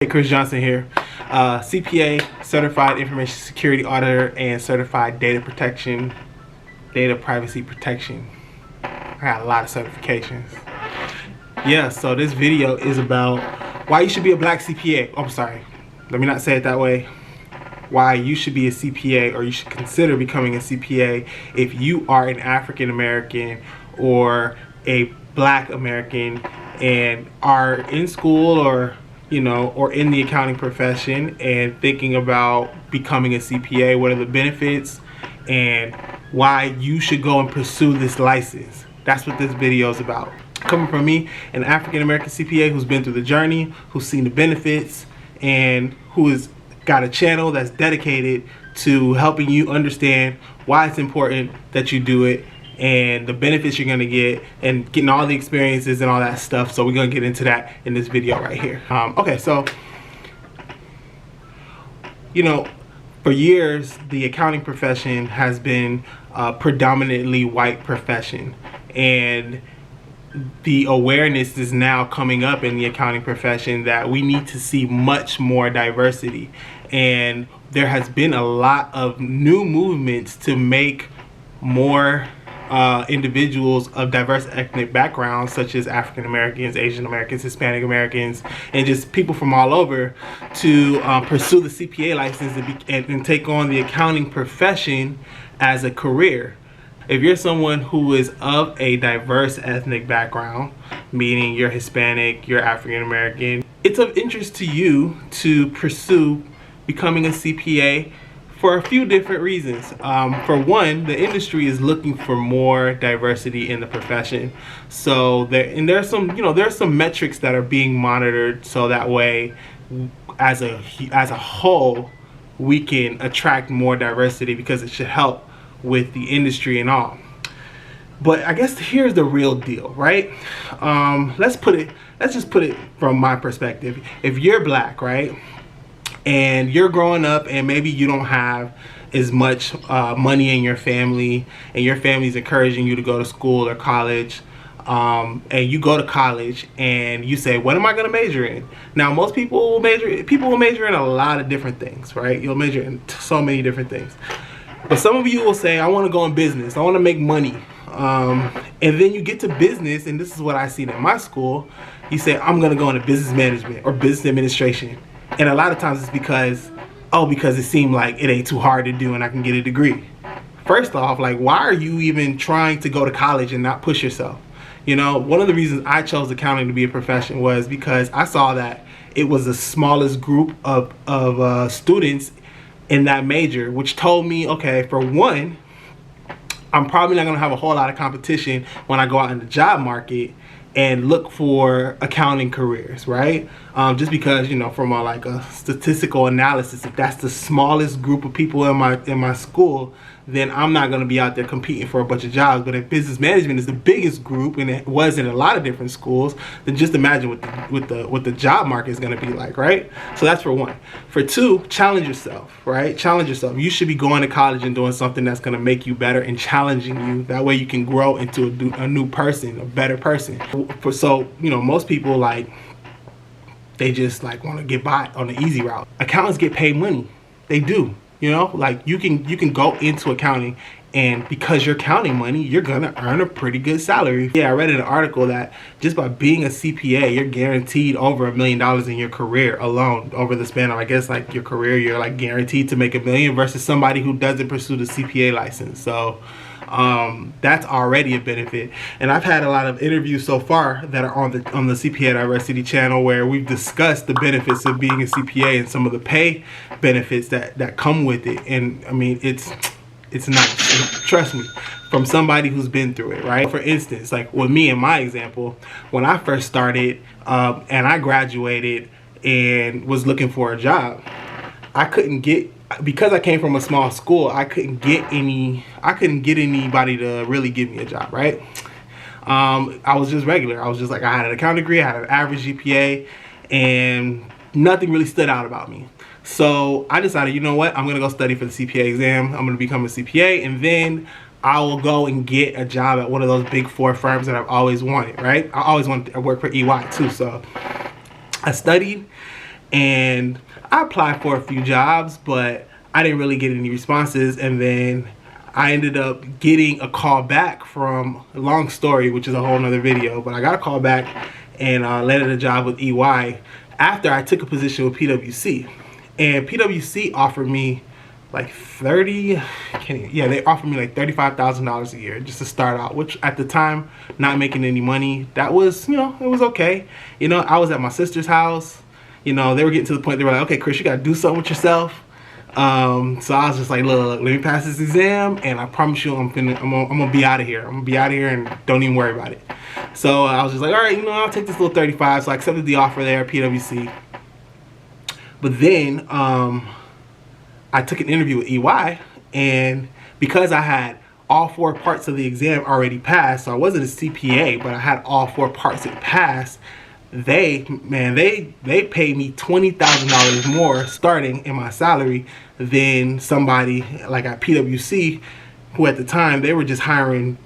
Hey, Chris Johnson here, CPA, Certified Information Security Auditor, and Certified Data Privacy Protection. I got a lot of certifications. Yeah, so this video is about why you should be a black CPA. Oh, I'm sorry, let me not say it that way. Why you should be a CPA, or you should consider becoming a CPA if you are an African American or a black American and are in school or in the accounting profession and thinking about becoming a CPA. What are the benefits and why you should go and pursue this license? That's what this video is about. Coming from me, an African American CPA who's been through the journey, who's seen the benefits, and who has got a channel that's dedicated to helping you understand why it's important that you do it and the benefits you're going to get and getting all the experiences and all that stuff. So we're going to get into that in this video right here. Okay, so for years the accounting profession has been a predominantly white profession, and the awareness is now coming up in the accounting profession that we need to see much more diversity, and there has been a lot of new movements to make more individuals of diverse ethnic backgrounds, such as African Americans, Asian Americans, Hispanic Americans, and just people from all over, to pursue the CPA license and take on the accounting profession as a career. If you're someone who is of a diverse ethnic background, meaning you're Hispanic, you're African American, it's of interest to you to pursue becoming a CPA for a few different reasons. For one, the industry is looking for more diversity in the profession. So there's some metrics that are being monitored, so that way, as a whole, we can attract more diversity, because it should help with the industry and all. But I guess here's the real deal, right? Let's just put it from my perspective. If you're black, right, and you're growing up and maybe you don't have as much money in your family, and your family's encouraging you to go to school or college, and you go to college and you say, what am I going to major in? Now, most people will major in a lot of different things, right? You'll major in so many different things. But some of you will say, I want to go in business, I want to make money. And then you get to business, and this is what I seen at my school. You say, I'm going to go into business management or business administration. And a lot of times it's because it seemed like it ain't too hard to do and I can get a degree. First off, like, why are you even trying to go to college and not push yourself? One of the reasons I chose accounting to be a profession was because I saw that it was the smallest group of students in that major, which told me, okay, for one, I'm probably not going to have a whole lot of competition when I go out in the job market and look for accounting careers, right? Just because, from a statistical analysis, if that's the smallest group of people in my school, then I'm not going to be out there competing for a bunch of jobs. But if business management is the biggest group, and it was in a lot of different schools, then just imagine what the job market is going to be like, right? So that's for one. For two, challenge yourself, right? Challenge yourself. You should be going to college and doing something that's going to make you better and challenging you. That way you can grow into a new person, a better person. So most people, they just want to get by on the easy route. Accountants get paid money. They do. You can go into accounting, and because you're counting money, you're gonna earn a pretty good salary. Yeah, I read in an article that just by being a CPA, you're guaranteed over $1 million in your career alone. Over the span of, your career, you're guaranteed to make $1 million versus somebody who doesn't pursue the CPA license. So that's already a benefit. And I've had a lot of interviews so far that are on the CPA Diversity channel, where we've discussed the benefits of being a CPA and some of the pay benefits that come with it. And I mean, it's nice. Trust me, from somebody who's been through it, right? For instance, like with me, in my example, when I first started and I graduated and was looking for a job, I couldn't get, because I came from a small school, I couldn't get anybody to really give me a job, right? I was just regular. I had an accounting degree, I had an average GPA, and nothing really stood out about me. So I decided, you know what, I'm gonna go study for the CPA exam. I'm gonna become a CPA, and then I will go and get a job at one of those big 4 firms that I've always wanted, right? I always wanted to work for EY too. So I studied, and I applied for a few jobs, but I didn't really get any responses. And then I ended up getting a call back from, a long story, which is a whole nother video, but I got a call back and landed a job with EY after I took a position with PwC. And PwC offered me like they offered me like $35,000 a year just to start out, which at the time, not making any money, that was, it was okay. I was at my sister's house. They were getting to the point, they were like, okay, Chris, you gotta do something with yourself. So I was just like, look, let me pass this exam, and I promise you I'm gonna be out of here. I'm gonna be out of here, and don't even worry about it. So I was just like, all right, I'll take this little 35. So I accepted the offer there at PwC. But then I took an interview with EY, and because I had all 4 parts of the exam already passed, so I wasn't a CPA, but I had all 4 parts that passed, they paid me $20,000 more starting in my salary than somebody like at PwC, who at the time, they were just hiring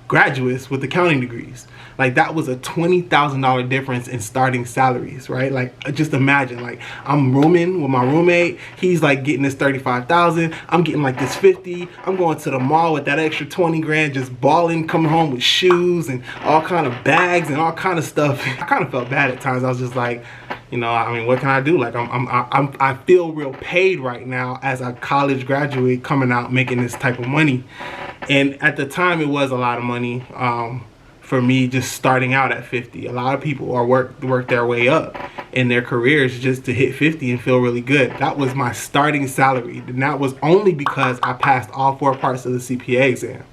graduates with accounting degrees. Like, that was a $20,000 difference in starting salaries, right? Like, just imagine, like, I'm rooming with my roommate. He's like getting this $35,000. I'm getting like this 50. I'm going to the mall with that extra 20 grand, just balling, coming home with shoes and all kind of bags and all kind of stuff. I kind of felt bad at times. I was just like, what can I do? Like, I feel real paid right now as a college graduate coming out making this type of money. And at the time, it was a lot of money. For me, just starting out at 50. A lot of people are work their way up in their careers just to hit 50 and feel really good. That was my starting salary, and that was only because I passed all 4 parts of the CPA exam.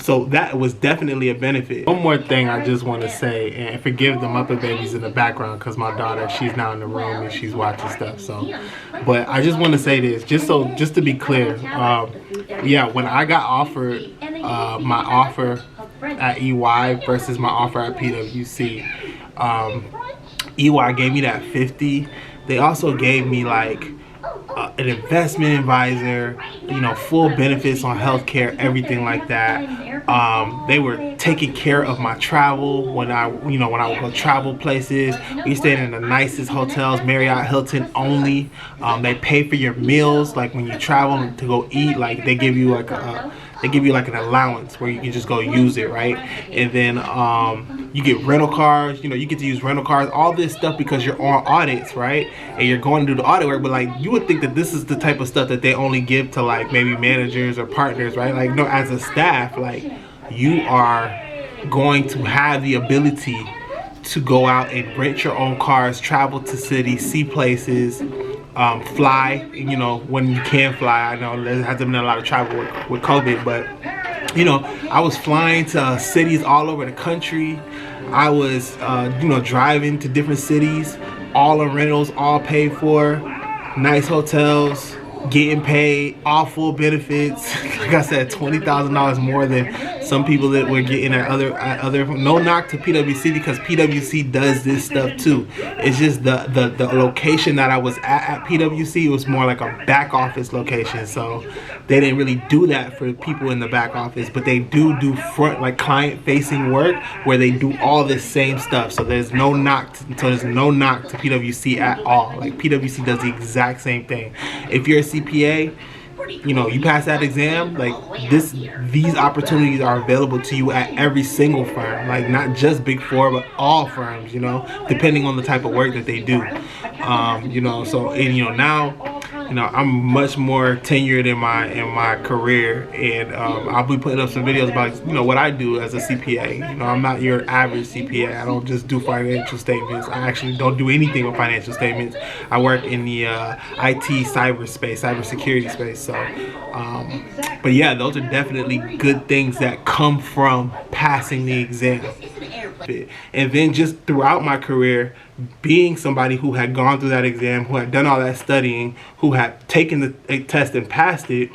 So that was definitely a benefit. One more thing I just want to say, and forgive the Muppet babies in the background, because my daughter, she's now in the room and she's watching stuff. So, but I just want to say this, just to be clear. Yeah, when I got offered my offer at EY versus my offer at PwC, EY gave me that 50. They also gave me like an investment advisor, full benefits on healthcare, everything like that. They were taking care of my travel when I would go travel places. We stayed in the nicest hotels, Marriott, Hilton only. They pay for your meals, like when you travel to go eat, like they give you like an allowance where you can just go use it, right? And then you get rental cars, you get to use rental cars, all this stuff because you're on audits, right? And you're going to do the audit work, but like you would think that this is the type of stuff that they only give to like maybe managers or partners, right? Like, no, as a staff, like you are going to have the ability to go out and rent your own cars, travel to cities, see places, fly, when you can fly. I know there hasn't been a lot of travel with COVID, but I was flying to cities all over the country. I was driving to different cities, all in rentals, all paid for, nice hotels, getting paid, all full benefits. Like I said, $20,000 more than some people that were getting at other. No knock to PwC, because PwC does this stuff too. It's just the location that I was at PwC was more like a back office location, so they didn't really do that for people in the back office, but they do front, like client facing work where they do all this same stuff. So there's no knock to PwC at all. Like PwC does the exact same thing. If you're a CPA, you pass that exam, like these opportunities are available to you at every single firm, like not just Big Four, but all firms, depending on the type of work that they do. So, and now, I'm much more tenured in my career, and I'll be putting up some videos about what I do as a CPA. I'm not your average CPA. I don't just do financial statements. I actually don't do anything with financial statements. I work in the IT cybersecurity space. So, but yeah, those are definitely good things that come from passing the exam. And then just throughout my career, being somebody who had gone through that exam, who had done all that studying, who had taken the test and passed it,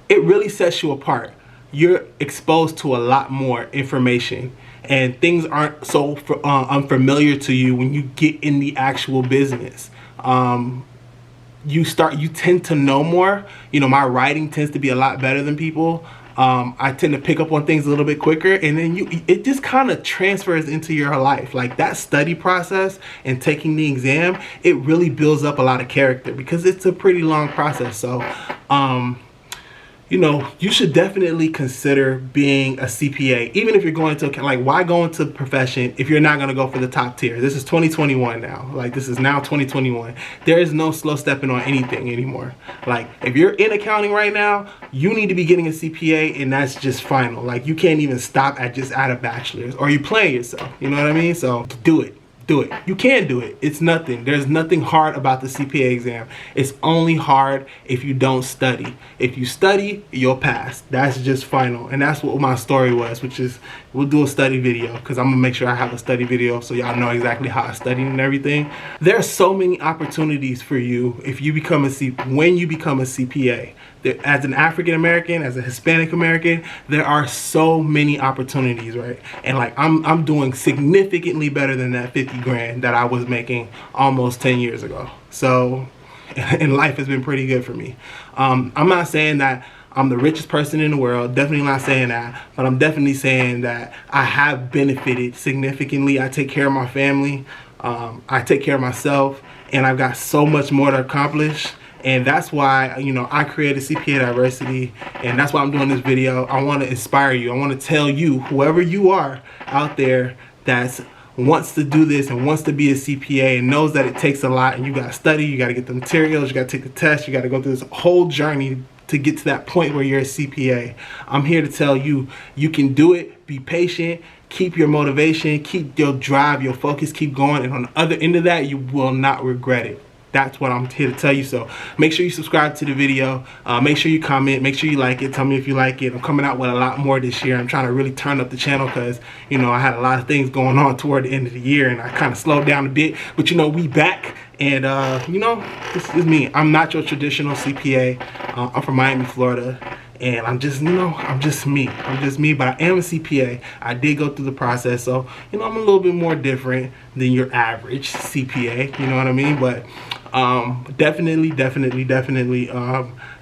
it really sets you apart. You're exposed to a lot more information, and things aren't so unfamiliar to you when you get in the actual business. You tend to know more. My writing tends to be a lot better than people. I tend to pick up on things a little bit quicker, and then it just kind of transfers into your life. Like that study process and taking the exam, it really builds up a lot of character because it's a pretty long process. So you know, you should definitely consider being a CPA, even if you're going to, like, why go into the profession if you're not going to go for the top tier? This is 2021 now. Like, this is now 2021. There is no slow stepping on anything anymore. Like, if you're in accounting right now, you need to be getting a CPA, and that's just final. Like, you can't even stop at just at a bachelor's, or you're playing yourself. You know what I mean? So do it. Do it. You can do it. It's nothing. There's nothing hard about the CPA exam. It's only hard if you don't study. If you study, you'll pass. That's just final. And that's what my story was, which is, we'll do a study video because I'm going to make sure I have a study video so y'all know exactly how I studied and everything. There are so many opportunities for you if you become when you become a CPA. As an African American, as a Hispanic American, there are so many opportunities, right? And like I'm doing significantly better than that 50 grand that I was making almost 10 years ago. So, and life has been pretty good for me. I'm not saying that I'm the richest person in the world, definitely not saying that, but I'm definitely saying that I have benefited significantly. I take care of my family, I take care of myself, and I've got so much more to accomplish. And that's why, you know, I created CPA Diversity, and that's why I'm doing this video. I want to inspire you. I want to tell you, whoever you are out there that wants to do this and wants to be a CPA and knows that it takes a lot, and you got to study, you got to get the materials, you got to take the test, you got to go through this whole journey to get to that point where you're a CPA. I'm here to tell you, you can do it. Be patient. Keep your motivation. Keep your drive, your focus. Keep going. And on the other end of that, you will not regret it. That's what I'm here to tell you. So make sure you subscribe to the video. Make sure you comment. Make sure you like it. Tell me if you like it. I'm coming out with a lot more this year. I'm trying to really turn up the channel because, you know, I had a lot of things going on toward the end of the year, and I kind of slowed down a bit. But, you know, we back. And, you know, this is me. I'm not your traditional CPA. I'm from Miami, Florida. And I'm just, you know, I'm just me. I'm just me, but I am a CPA. I did go through the process. So, you know, I'm a little bit more different than your average CPA. You know what I mean? But definitely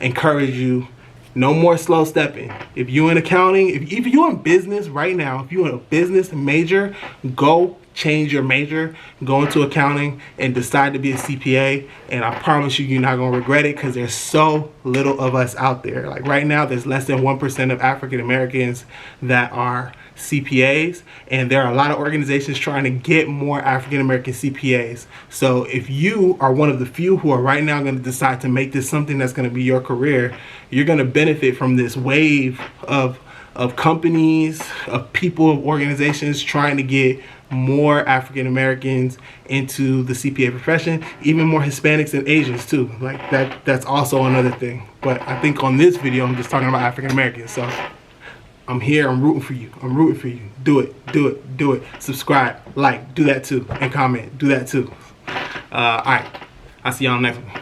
encourage you. No more slow stepping. If you're in accounting, if you're in business right now, if you're in a business major, go change your major, go into accounting, and decide to be a CPA. And I promise you, you're not going to regret it because there's so little of us out there. Like right now, there's less than 1% of African Americans that are CPAs, and there are a lot of organizations trying to get more African American CPAs. So if you are one of the few who are right now going to decide to make this something that's going to be your career, you're going to benefit from this wave of companies, of people, of organizations trying to get more African Americans into the CPA profession, even more Hispanics and Asians too. Like that's also another thing. But I think on this video, I'm just talking about African Americans. So I'm here, I'm rooting for you. I'm rooting for you. Do it, do it, do it. Subscribe, like, do that too, and comment, do that too. All right, I'll see y'all on the next one.